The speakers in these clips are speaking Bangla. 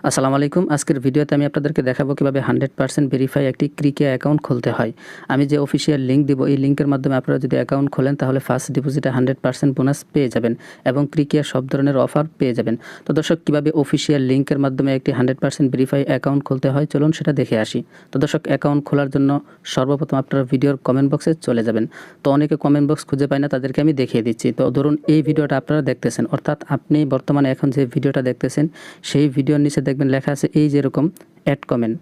আসসালামু আলাইকুম। আজকের ভিডিওতে আমি আপনাদেরকে দেখাবো কিভাবে 100% ভেরিফাই একটি ক্রিকে অ্যাকাউন্ট খুলতে হয়। আমি যে অফিসিয়াল লিঙ্ক দিব, এই লিঙ্কের মাধ্যমে আপনারা যদি অ্যাকাউন্ট খোলেন তাহলে ফার্স্ট ডিপোজিটে 100% বোনাস পেয়ে যাবেন এবং ক্রিকের সব ধরনের অফার পেয়ে যাবেন। তো দর্শক, কিভাবে অফিসিয়াল লিঙ্কের মাধ্যমে একটি 100% ভেরিফাই অ্যাকাউন্ট খুলতে হয় চলুন সেটা দেখে আসি। তো দর্শক, অ্যাকাউন্ট খোলার জন্য সর্বপ্রথম আপনারা ভিডিওর কমেন্ট বক্সে চলে যাবেন। তো অনেকে কমেন্ট বক্স খুঁজে পায় না, তাদেরকে আমি দেখিয়ে দিচ্ছি। তো ধরুন এই ভিডিওটা আপনারা দেখতেছেন, অর্থাৎ আপনি বর্তমানে এখন যে ভিডিওটা দেখতেছেন সেই ভিডিওর নিচে দেখবেন লেখা আছে এই যেরকম অ্যাড কমেন্ট।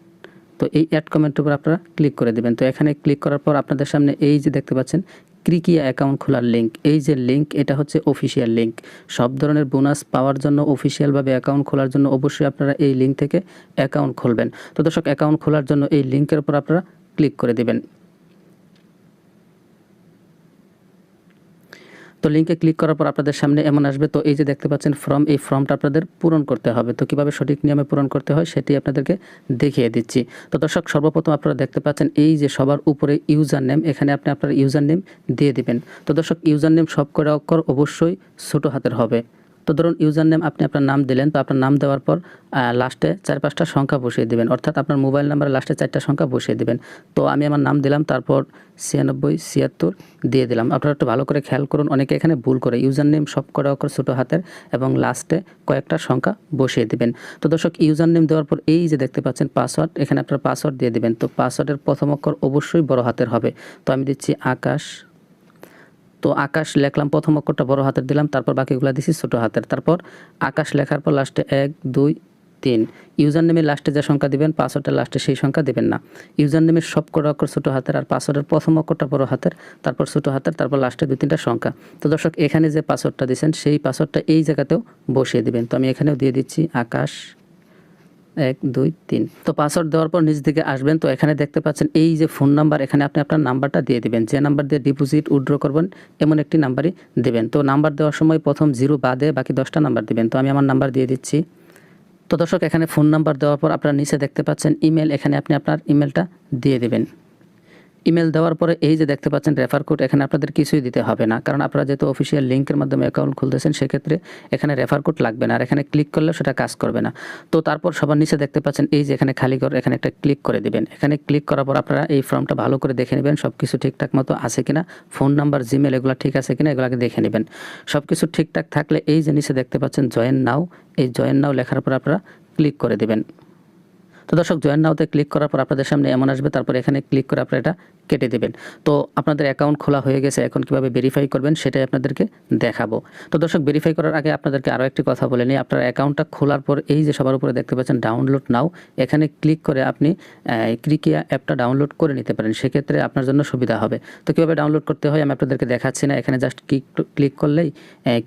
তো এই অ্যাড কমেন্টের উপর আপনারা ক্লিক করে দেবেন। তো এখানে ক্লিক করার পর আপনাদের সামনে এই যে দেখতে পাচ্ছেন ক্রিকিয়া অ্যাকাউন্ট খোলার লিঙ্ক, এই যে লিঙ্ক, এটা হচ্ছে অফিসিয়াল লিঙ্ক। সব ধরনের বোনাস পাওয়ার জন্য, অফিসিয়ালভাবে অ্যাকাউন্ট খোলার জন্য অবশ্যই আপনারা এই লিঙ্ক থেকে অ্যাকাউন্ট খুলবেন। তো দর্শক, অ্যাকাউন্ট খোলার জন্য এই লিঙ্কের উপর আপনারা ক্লিক করে দেবেন। তো লিঙ্কে ক্লিক করার পর আপনাদের সামনে এমন আসবে। তো এই যে দেখতে পাচ্ছেন ফর্ম, এই ফর্মটা আপনাদের পূরণ করতে হবে। তো কীভাবে সঠিক নিয়মে পূরণ করতে হয় সেটি আপনাদেরকে দেখিয়ে দিচ্ছি। তো দর্শক, সর্বপ্রথম আপনারা দেখতে পাচ্ছেন এই যে সবার উপরে ইউজার নেম, এখানে আপনি আপনার ইউজার নেম দিয়ে দিবেন। তো দর্শক, ইউজার নেম সব কটা অক্ষর অবশ্যই ছোটো হাতের হবে। তো ধরুন ইউজার নেম আপনি আপনার নাম দিলেন, তো আপনার নাম দেওয়ার পর লাস্টে 4-5টা সংখ্যা বসিয়ে দেবেন, অর্থাৎ আপনার মোবাইল নাম্বারের লাস্টে 4টা সংখ্যা বসিয়ে দেবেন। তো আমি আমার নাম দিলাম, তারপর 9676 দিয়ে দিলাম। আপনারা একটু ভালো করে খেয়াল করুন, অনেকে এখানে ভুল করে ইউজার নেম সব কটা অক্ষর ছোটো হাতের এবং লাস্টে কয়েকটা সংখ্যা বসিয়ে দেবেন। তো দর্শক, ইউজার নেম দেওয়ার পর এই যে দেখতে পাচ্ছেন পাসওয়ার্ড, এখানে আপনার পাসওয়ার্ড দিয়ে দেবেন। তো পাসওয়ার্ডের প্রথম অক্ষর অবশ্যই বড় হাতের হবে। তো আমি দিচ্ছি আকাশ। তো আকাশ লেখলাম, প্রথম অক্ষরটা বড় হাতের দিলাম, তারপর বাকিগুলো দিচ্ছি ছোটো হাতের। তারপর আকাশ লেখার পর লাস্টে 1 2 3। ইউজার নেমের লাস্টে যে সংখ্যা দিবেন, পাসওয়ার্ডের লাস্টে সেই সংখ্যা দিবেন না। ইউজার নেমের সব কটা অক্ষর ছোটো হাতের আর পাসওয়ার্ডের প্রথম অক্ষরটা বড় হাতের, তারপর ছোটো হাতের, তারপর লাস্টে 2-3টা সংখ্যা। তো দর্শক, এখানে যে পাসওয়ার্ডটা দিয়েছেন সেই পাসওয়ার্ডটা এই জায়গাতেও বসিয়ে দিবেন। তো আমি এখানেও দিয়ে দিচ্ছি আকাশ 1 2 3। তো পাসওয়ার্ড দেওয়ার পর নিচ দিকে আসবেন। তো এখানে দেখতে পাচ্ছেন এই যে ফোন নাম্বার, এখানে আপনি আপনার নাম্বারটা দিয়ে দিবেন। যে নাম্বার দিয়ে ডিপোজিট উইথড্র করবেন এমন একটি নাম্বারই দিবেন। তো নাম্বার দেওয়ার সময় প্রথম 0 বাদে বাকি 10টা নাম্বার দিবেন। তো আমি আমার নাম্বার দিয়ে দিচ্ছি। তো দর্শক, এখানে ফোন নাম্বার দেওয়ার পর আপনারা নিচে দেখতে পাচ্ছেন ইমেল, এখানে আপনি আপনার ইমেলটা দিয়ে দেবেন। ইমেল দেওয়ার পরে এই যে দেখতে পাচ্ছেন রেফার কোড, এখানে আপনাদের কিছুই দিতে হবে না, কারণ আপনারা যেহেতু অফিসিয়াল লিঙ্কের মাধ্যমে অ্যাকাউন্ট খুলতেছেন সেক্ষেত্রে এখানে রেফার কোড লাগবে না, আর এখানে ক্লিক করলেও সেটা কাজ করবে না। তো তারপর সবার নিচে দেখতে পাচ্ছেন এই যে এখানে খালি ঘর, এখানে একটা ক্লিক করে দিবেন। এখানে ক্লিক করার পর আপনারা এই ফর্মটা ভালো করে দেখে নেবেন সব কিছু ঠিকঠাক মতো আছে কিনা, ফোন নাম্বার, জিমেল এগুলো ঠিক আছে কিনা এগুলোকে দেখে নেবেন। সব কিছু ঠিকঠাক থাকলে এই যে নিচে দেখতে পাচ্ছেন জয়েন নাও, এই জয়েন নাও লেখার পর আপনারা ক্লিক করে দেবেন। তো দর্শক, জয়েন নাওতে ক্লিক করার পর আপনাদের সামনে এমন আসবে, তারপর এখানে ক্লিক করে আপনারা এটা কেটে দেবেন। তো আপনাদের অ্যাকাউন্ট খোলা হয়ে গেছে, এখন কিভাবে ভেরিফাই করবেন সেটাই আপনাদেরকে দেখাবো। তো দর্শক, ভেরিফাই করার আগে আপনাদেরকে আরও একটি কথা বলে নিই। আপনার অ্যাকাউন্টটা খোলার পর এই যে সবার উপরে দেখতে পাচ্ছেন ডাউনলোড নাও, এখানে ক্লিক করে আপনি ক্রিকিয়া অ্যাপটা ডাউনলোড করে নিতে পারেন, সেক্ষেত্রে আপনার জন্য সুবিধা হবে। তো কীভাবে ডাউনলোড করতে হয় আমি আপনাদেরকে দেখাচ্ছি না, এখানে জাস্ট ক্লিক করলেই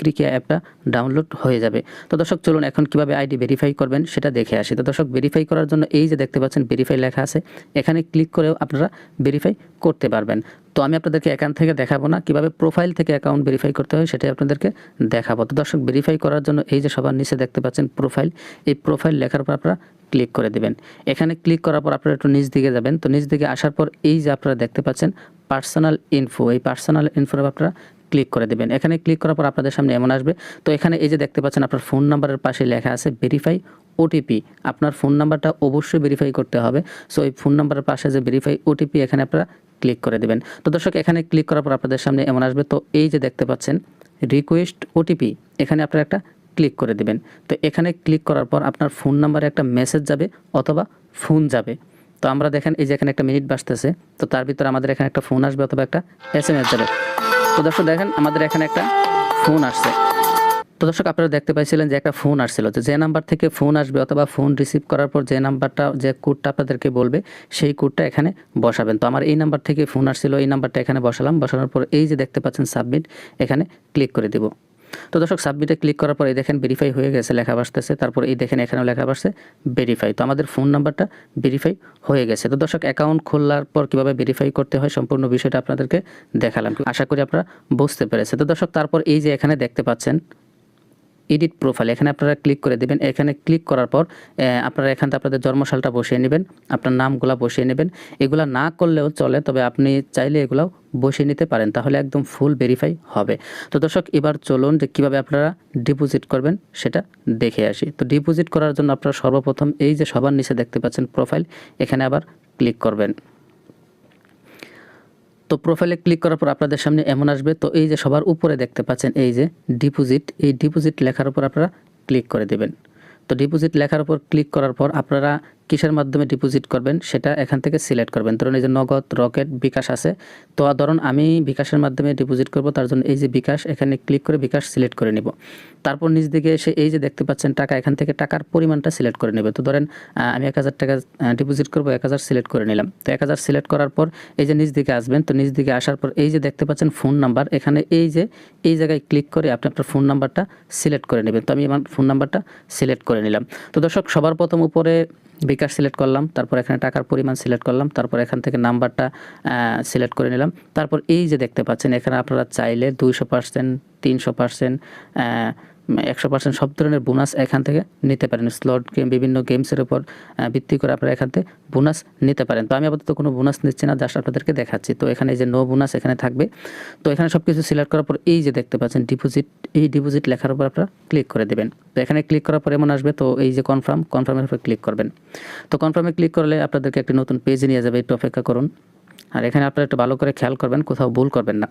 ক্রিকিয়া অ্যাপটা ডাউনলোড হয়ে যাবে। তো দর্শক, চলুন এখন কিভাবে আইডি ভেরিফাই করবেন সেটা দেখে আসি। তো দর্শক, ভেরিফাই করার জন্য এই যে দেখতে পাচ্ছেন ভেরিফাই লেখা আছে, এখানে ক্লিক করেও আপনারা ভেরিফাই করতে পারবেন। তো আমি আপনাদেরকে এখান থেকে দেখাবো না, কিভাবে প্রোফাইল থেকে অ্যাকাউন্ট ভেরিফাই করতে হয় সেটাই আপনাদেরকে দেখাবো। তো দর্শক, ভেরিফাই করার জন্য এই যে সবার নিচে দেখতে পাচ্ছেন প্রোফাইল, এই প্রোফাইল লেখার পর আপনারা ক্লিক করে দেবেন। এখানে ক্লিক করার পর আপনারা একটু নিচ দিকে যাবেন। তো নিচ দিকে আসার পর এই যে আপনারা দেখতে পাচ্ছেন পার্সোনাল ইনফো, এই পার্সোনাল ইনফোর আপনারা ক্লিক করে দেবেন। এখানে ক্লিক করার পর আপনাদের সামনে এমন আসবে। তো এখানে এই যে দেখতে পাচ্ছেন আপনার ফোন নাম্বারের পাশে লেখা আছে ভেরিফাই ওটিপি, আপনার ফোন নাম্বারটা অবশ্যই ভেরিফাই করতে হবে। সো এই ফোন নাম্বারের পাশে যে ভেরিফাই ওটিপি, এখানে আপনারা ক্লিক করে দেবেন। তো দর্শক, এখানে ক্লিক করার পর আপনাদের সামনে এমন আসবে। তো এই যে দেখতে পাচ্ছেন রিকোয়েস্ট ওটিপি, এখানে আপনারা একটা ক্লিক করে দেবেন। তো এখানে ক্লিক করার পর আপনার ফোন নাম্বারে একটা মেসেজ যাবে অথবা ফোন যাবে। তো আমরা দেখেন এই যে এখানে একটা মিনিট বাজতেছে, তো তার ভিতরে আমাদের এখানে একটা ফোন আসবে অথবা একটা SMS যাবে। তো দর্শক দেখেন আমাদের এখানে একটা ফোন আসছে। তো দর্শক, আপনারা দেখতে পাইছিলেন যে একটা ফোন আসছিল, যে নাম্বার থেকে ফোন আসবে অথবা ফোন রিসিভ করার পর যে নাম্বারটা, যে কোডটা আপনাদেরকে বলবে সেই কোডটা এখানে বসাবেন। তো আমার এই নাম্বার থেকে ফোন আসছিল, এই নাম্বারটা এখানে বসালাম। বসানোর পর এই যে দেখতে পাচ্ছেন সাবমিট, এখানে ক্লিক করে দেব। তো দর্শক, সাবমিটে ক্লিক করার পর এই দেখেন ভেরিফাই হয়ে গেছে লেখা আসতেছে, তারপর এই দেখেন এখানেও লেখা আসছে ভেরিফাই। তো আমাদের ফোন নাম্বারটা ভেরিফাই হয়ে গেছে। তো দর্শক, অ্যাকাউন্ট খোলার পর কীভাবে ভেরিফাই করতে হয় সম্পূর্ণ বিষয়টা আপনাদেরকে দেখালাম, আশা করি আপনারা বুঝতে পেরেছেন। তো দর্শক, তারপর এই যে এখানে দেখতে পাচ্ছেন এডিট প্রোফাইল, এখানে আপনারা ক্লিক করে দেবেন। এখানে ক্লিক করার পর আপনারা এখানটা আপনাদের জন্মসালটা বসিয়ে নেবেন, আপনার নামগুলা বসিয়ে নেবেন। এগুলা না করলেও চলে, তবে আপনি চাইলে এগুলাও বসিয়ে নিতে পারেন, তাহলে একদম ফুল ভেরিফাই হবে। তো দর্শক এবার চলুন যে কীভাবে আপনারা ডিপোজিট করবেন সেটা দেখে আসি। তো ডিপোজিট করার জন্য আপনারা সর্বপ্রথম এই যে সবার নিচে দেখতে পাচ্ছেন প্রোফাইল, এখানে আবার ক্লিক করবেন। তো প্রোফাইলে ক্লিক করার পর আপনাদের সামনে এমন আসবে। তো এই যে সবার উপরে দেখতে পাচ্ছেন এই যে ডিপোজিট, এই ডিপোজিট লেখার উপর আপনারা ক্লিক করে দেবেন। তো ডিপোজিট লেখার উপর ক্লিক করার পর আপনারা কিসের মাধ্যমে ডিপোজিট করবেন সেটা এখান থেকে সিলেক্ট করবেন। ধরুন এই যে নগদ, রকেট, বিকাশ আছে। তো ধরুন আমি বিকাশের মাধ্যমে ডিপোজিট করব, তার জন্য এই যে বিকাশ, এখানে ক্লিক করে বিকাশ সিলেক্ট করে নিব। তারপর নিচ দিকে এসে এই যে দেখতে পাচ্ছেন টাকা, এখান থেকে টাকার পরিমাণটা সিলেক্ট করে নেবে। তো ধরেন আমি 1000 টাকা ডিপোজিট করব, 1000 সিলেক্ট করে নিলাম। তো 1000 সিলেক্ট করার পর এই যে নিচ দিকে আসবেন। তো নিচ দিকে আসার পর এই যে দেখতে পাচ্ছেন ফোন নাম্বার, এখানে এই যে এই জায়গায় ক্লিক করে আপনি আপনার ফোন নাম্বারটা সিলেক্ট করে নেবেন। তো আমি আমার ফোন নাম্বারটা সিলেক্ট করে নিলাম। তো দর্শক সবার প্রথম উপরে বিকাশ সিলেক্ট করলাম, তারপর এখানে টাকার পরিমাণ সিলেক্ট করলাম, তারপর এখান থেকে নাম্বারটা সিলেক্ট করে নিলাম। তারপর এই যে দেখতে পাচ্ছেন এখানে আপনারা চাইলে 200%, 300%, 100% সব ধরনের বোনাস এখান থেকে নিতে পারেন। স্লট গেম, বিভিন্ন গেমসের উপর ভিত্তি করে আপনারা এখান থেকে বোনাস নিতে পারেন। তো আমি আপাতত কোনো বোনাস নিচ্ছি না, জাস্ট আপনাদেরকে দেখাচ্ছি। তো এখানে এই যে নো বোনাস এখানে থাকবে। তো এখানে সব কিছু সিলেক্ট করার পর এই যে দেখতে পাচ্ছেন ডিপোজিট, এই ডিপোজিট লেখার উপর আপনারা ক্লিক করে দেবেন। তো এখানে ক্লিক করার পর এমন আসবে। তো এই যে কনফার্মের উপর ক্লিক করবেন। তো কনফার্মে ক্লিক করলে আপনাদেরকে একটি নতুন পেজে নিয়ে যাবে, একটু অপেক্ষা করুন। আর এখানে আপনারা একটু ভালো করে খেয়াল করবেন, কোথাও ভুল করবেন না।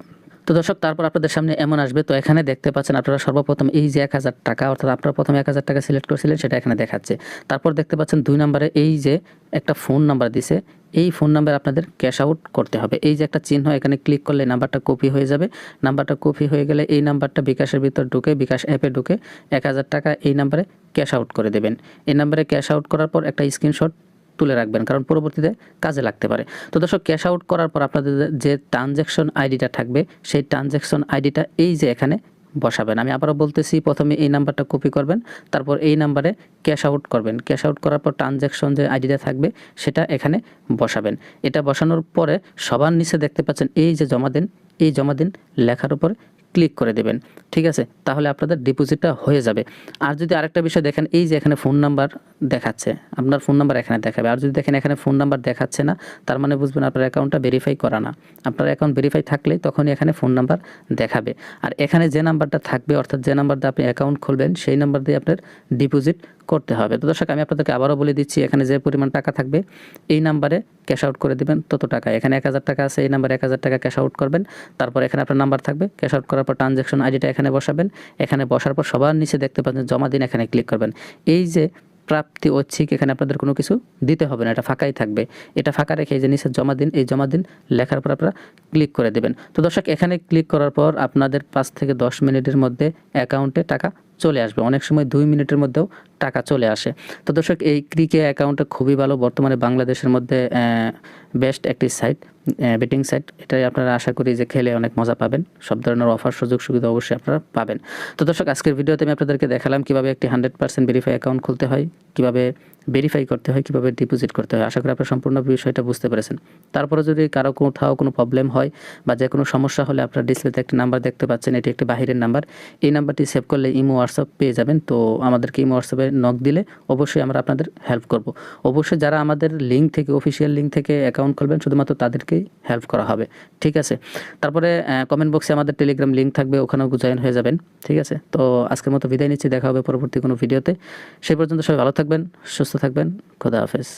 তো দর্শক তারপর আপনাদের সামনে এমন আসবে। তো এখানে দেখতে পাচ্ছেন আপনারা সর্বপ্রথম এই যে 1000 টাকা, অর্থাৎ আপনারা প্রথমে 1000 টাকা সিলেক্ট করেছিলেন সেটা এখানে দেখাচ্ছে। তারপর দেখতে পাচ্ছেন 2 নম্বরে এই যে একটা ফোন নাম্বার দিছে, এই ফোন নাম্বার আপনাদের ক্যাশ আউট করতে হবে। এই যে একটা চিহ্ন, এখানে ক্লিক করলে নাম্বারটা কপি হয়ে যাবে। নাম্বারটা কপি হয়ে গেলে এই নাম্বারটা বিকাশের ভিতর ঢুকে, বিকাশ অ্যাপে ঢুকে 1000 টাকা এই নাম্বারে ক্যাশ আউট করে দেবেন। এই নাম্বারে ক্যাশ আউট করার পর একটা স্ক্রিনশট তুলে রাখবেন, কারণ পরবর্তীতে কাজে লাগতে পারে। তো দর্শক ক্যাশ আউট করার পর আপনাদের যে ট্রানজ্যাকশন আইডিটা থাকবে, সেই ট্রানজ্যাকশন আইডিটা এই যে এখানে বসাবেন। আমি আবারও বলতেছি, প্রথমে এই নাম্বারটা কপি করবেন, তারপর এই নাম্বারে ক্যাশ আউট করবেন। ক্যাশ আউট করার পর ট্রানজ্যাকশন যে আইডিটা থাকবে সেটা এখানে বসাবেন। এটা বসানোর পরে সবার নিচে দেখতে পাচ্ছেন এই যে জমা দিন, এই জমা দিন লেখার উপর ক্লিক করে দেবেন। ঠিক আছে, তাহলে আপনাদের ডিপোজিটটা হয়ে যাবে। আর যদি আরেকটা বিষয় দেখেন, এই যে এখানে ফোন নাম্বার দেখাচ্ছে, আপনার ফোন নাম্বার এখানে দেখাবে। আর যদি দেখেন এখানে ফোন নাম্বার দেখাচ্ছে না, তার মানে বুঝবেন আপনার অ্যাকাউন্টটা ভেরিফাই করা না। আপনার অ্যাকাউন্ট ভেরিফাই থাকলেই তখনই এখানে ফোন নাম্বার দেখাবে। আর এখানে যে নাম্বারটা থাকবে, অর্থাৎ যে নাম্বার দিয়ে আপনি অ্যাকাউন্ট খুলবেন, সেই নাম্বার দিয়ে আপনার ডিপোজিট করতে হবে। তো দর্শক আমি আপনাদেরকে আবারও বলে দিচ্ছি, এখানে যে পরিমাণ টাকা থাকবে এই নাম্বারে ক্যাশ আউট করে দিবেন তত টাকা। এখানে 1000 টাকা আছে, এই নাম্বারে 1000 টাকা ক্যাশ আউট করবেন। তারপর এখানে আপনার নাম্বার থাকবে, ক্যাশ আউট করার পর ট্রানজ্যাকশন আইডিটা এখানে বসাবেন। এখানে বসার পর সবার নিচে দেখতে পাচ্ছেন জমা দিন, এখানে ক্লিক করবেন। এই যে প্রাপ্তি ঐচ্ছিক, এখানে আপনাদের কোনো কিছু দিতে হবে না, এটা ফাঁকাই থাকবে। এটা ফাঁকা রেখে এই যে নিচে জমা দিন, এই জমা দিন লেখার পর আপনারা ক্লিক করে দেবেন। তো দর্শক এখানে ক্লিক করার পর আপনাদের 5 থেকে 10 মিনিটের মধ্যে অ্যাকাউন্টে টাকা চলে আসবে। অনেক সময় 2 মিনিটের মধ্যেও টাকা চলে আসে। তো দর্শক এই ক্রিকে অ্যাকাউন্টটা খুবই ভালো, বর্তমানে বাংলাদেশের মধ্যে বেস্ট একটি সাইট, বেটিং সাইট। এটাই আপনারা আশা করি যে খেলে অনেক মজা পাবেন। সব ধরনের অফার, সুযোগ সুবিধা অবশ্যই আপনারা পাবেন। তো দর্শক আজকের ভিডিওতে আমি আপনাদেরকে দেখালাম কীভাবে একটি 100% ভেরিফাই অ্যাকাউন্ট খুলতে হয়, কীভাবে ভেরিফাই করতে হয়, কীভাবে ডিপোজিট করতে হয়। আশা করি আপনারা সম্পূর্ণ বিষয়টা বুঝতে পেরেছেন। তারপরে যদি কারো কোথাও কোনো প্রবলেম হয় বা যে কোনো সমস্যা হলে আপনারা ডিসপ্লেতে একটি নাম্বার দেখতে পাচ্ছেন, এটি একটি বাহিরের নাম্বার। এই নাম্বারটি সেভ করলে ইমো, হোয়াটসঅ্যাপ পেয়ে যাবেন। তো আমাদেরকে ইমো, হোয়াটসঅ্যাপে নক দিলে অবশ্যই আমরা আপনাদের হেল্প করব। অবশ্যই যারা আমাদের লিঙ্ক থেকে, অফিসিয়াল লিঙ্ক থেকে অ্যাকাউন্ট খুলবেন, শুধুমাত্র তাদেরকেই হেল্প করা হবে। ঠিক আছে, তারপরে কমেন্ট বক্সে আমাদের টেলিগ্রাম লিঙ্ক থাকবে, ওখানেও জয়েন হয়ে যাবেন। ঠিক আছে, তো আজকের মতো বিদায় নিচ্ছি, দেখা হবে পরবর্তী কোনো ভিডিওতে। সেই পর্যন্ত সবাই ভালো থাকবেন, সুস্থ থাকবেন, খোদা হাফেজ।